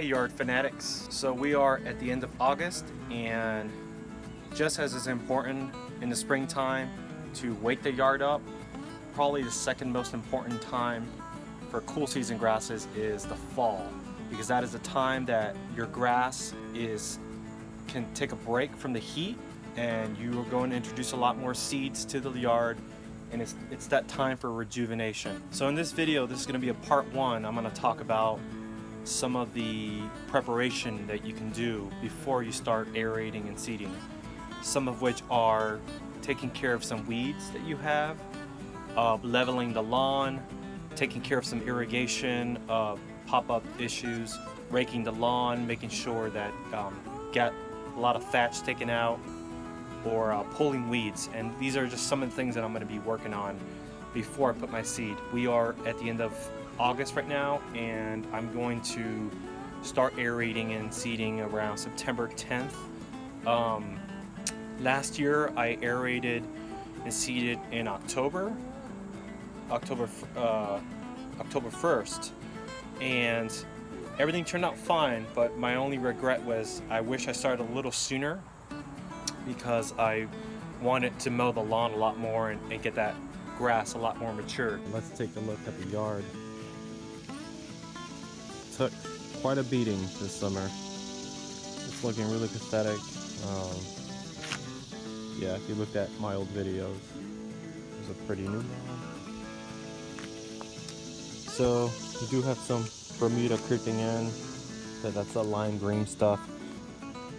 yard fanatics. So we are at the end of August, and just as it's important in the springtime to wake the yard up, probably the second most important time for cool season grasses is the fall, because that is the time that your grass can take a break from the heat, and you are going to introduce a lot more seeds to the yard, and it's that time for rejuvenation. So in this video, this is going to be a part one. I'm going to talk about some of the preparation that you can do before you start aerating and seeding, some of which are taking care of some weeds that you have, leveling the lawn, taking care of some irrigation pop-up issues, raking the lawn, making sure that get a lot of thatch taken out, or pulling weeds. And these are just some of the things that I'm going to be working on before I put my seed. We are at the end of August right now, and I'm going to start aerating and seeding around September 10th. Last year I aerated and seeded in October 1st, and everything turned out fine, but my only regret was I wish I started a little sooner, because I wanted to mow the lawn a lot more and get that grass a lot more mature. Let's take a look at the yard. Took quite a beating this summer. It's looking really pathetic. Yeah, if you looked at my old videos, it was a pretty new lawn. So we do have some Bermuda creeping in. That's a lime green stuff,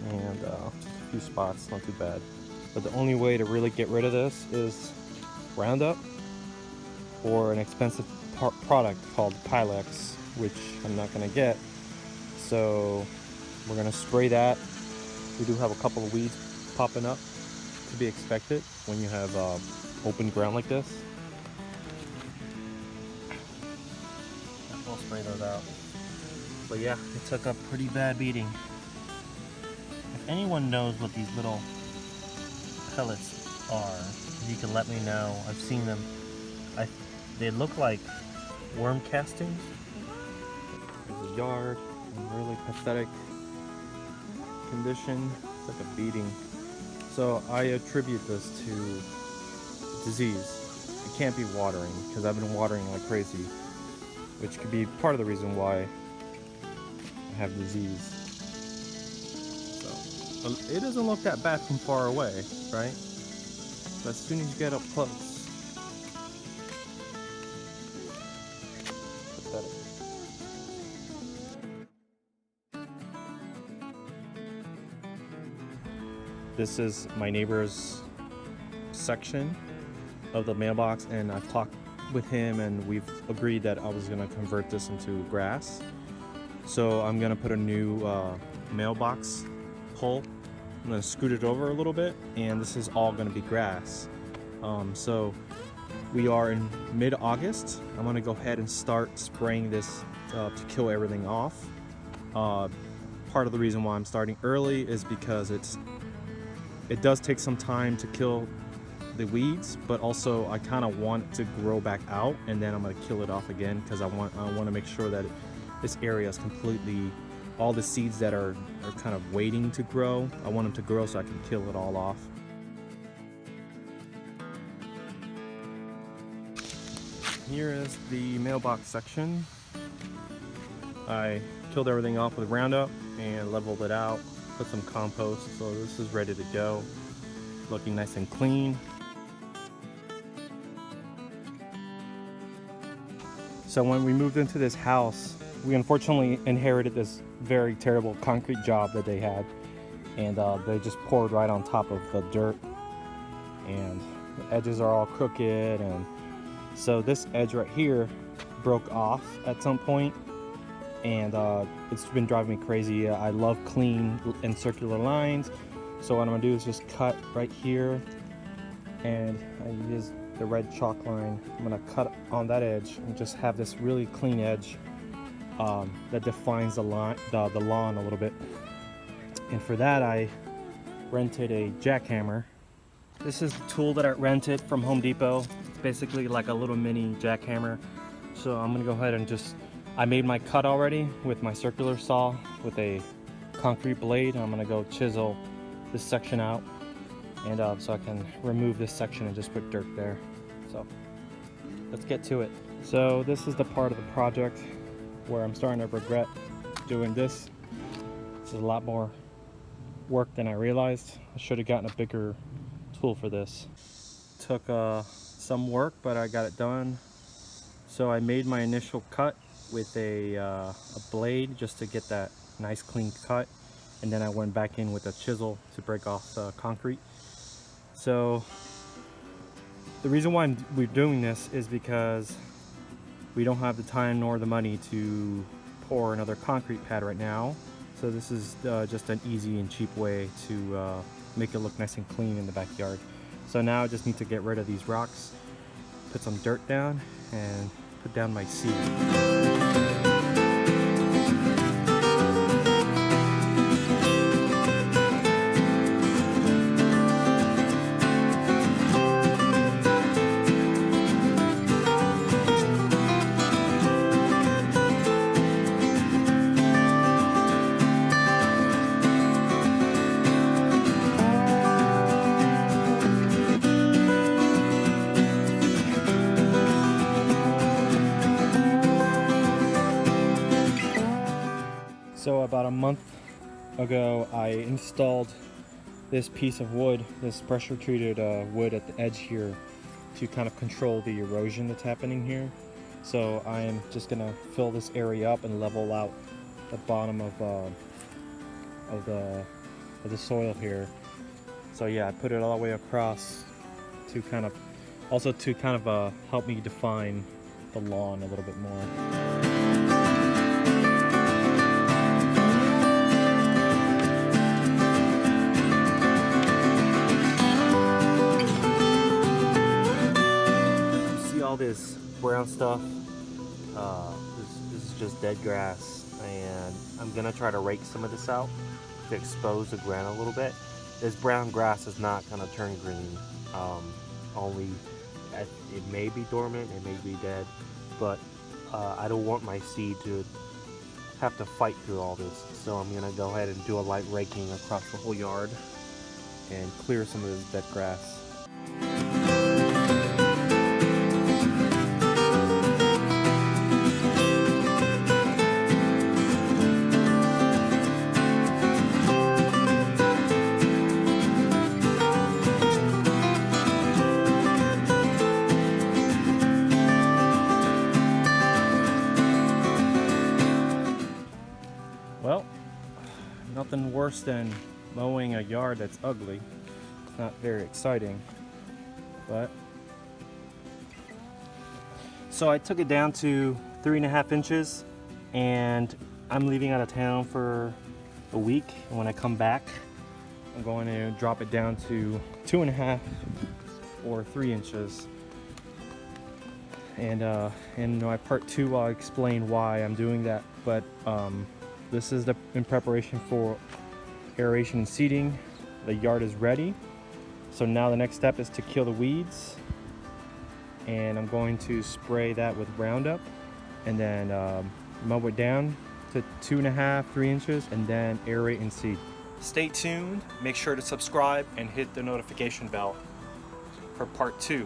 and just a few spots, not too bad. But the only way to really get rid of this is Roundup, or an expensive product called Pylex, which I'm not gonna get. So we're gonna spray that. We do have a couple of weeds popping up, to be expected when you have open ground like this. We'll spray those out. But yeah, it took a pretty bad beating. If anyone knows what these little pellets are, you can let me know. I've seen them. They look like worm castings. There's a yard in really pathetic condition. It's like a beating. So I attribute this to disease. It can't be watering, because I've been watering like crazy, which could be part of the reason why I have disease. So it doesn't look that bad from far away, right? But as soon as you get up close, pathetic. This is my neighbor's section of the mailbox, and I've talked with him and we've agreed that I was going to convert this into grass. So I'm going to put a new mailbox pole. I'm going to scoot it over a little bit, and this is all going to be grass. So we are in mid-August. I'm going to go ahead and start spraying this to kill everything off. Part of the reason why I'm starting early is because it does take some time to kill the weeds, but also I kind of want it to grow back out, and then I'm going to kill it off again, because I want to make sure that this area is completely, all the seeds that are kind of waiting to grow, I want them to grow so I can kill it all off. Here is the mailbox section. I killed everything off with Roundup and leveled it out, put some compost, so this is ready to go, looking nice and clean. So when we moved into this house, we unfortunately inherited this very terrible concrete job that they had, and they just poured right on top of the dirt, and the edges are all crooked, and so this edge right here broke off at some point, and it's been driving me crazy. I love clean and circular lines, so what I'm gonna do is just cut right here, and I use the red chalk line. I'm gonna cut on that edge and just have this really clean edge that defines the lawn a little bit. And for that, I rented a jackhammer. This is the tool that I rented from Home Depot. It's basically like a little mini jackhammer. So I'm gonna go ahead and just I made my cut already with my circular saw with a concrete blade. I'm gonna go chisel this section out, and so I can remove this section and just put dirt there. So let's get to it. So this is the part of the project where I'm starting to regret doing this. This is a lot more work than I realized. I should have gotten a bigger tool for this. Took some work, but I got it done. So I made my initial cut with a blade just to get that nice clean cut, and then I went back in with a chisel to break off the concrete. So the reason why we're doing this is because we don't have the time nor the money to pour another concrete pad right now. So this is just an easy and cheap way to make it look nice and clean in the backyard. So now I just need to get rid of these rocks, put some dirt down, and put down my seed. So about a month ago, I installed this piece of wood, this pressure treated wood at the edge here to kind of control the erosion that's happening here. So I am just gonna fill this area up and level out the bottom of the soil here. So yeah, I put it all the way across to kind of help me define the lawn a little bit more. All this brown stuff, this is just dead grass, and I'm gonna try to rake some of this out to expose the ground a little bit. This brown grass is not gonna turn green. It may be dormant, it may be dead, but I don't want my seed to have to fight through all this. So I'm gonna go ahead and do a light raking across the whole yard and clear some of this dead grass. Well, nothing worse than mowing a yard that's ugly. It's not very exciting, but so I took it down to 3.5 inches, and I'm leaving out of town for a week, and when I come back I'm going to drop it down to 2.5 or 3 inches. And in my part 2 I'll explain why I'm doing that, but this is in preparation for aeration and seeding. The yard is ready. So now the next step is to kill the weeds. And I'm going to spray that with Roundup, and then mow it down to 2.5, 3 inches, and then aerate and seed. Stay tuned, make sure to subscribe and hit the notification bell for part 2.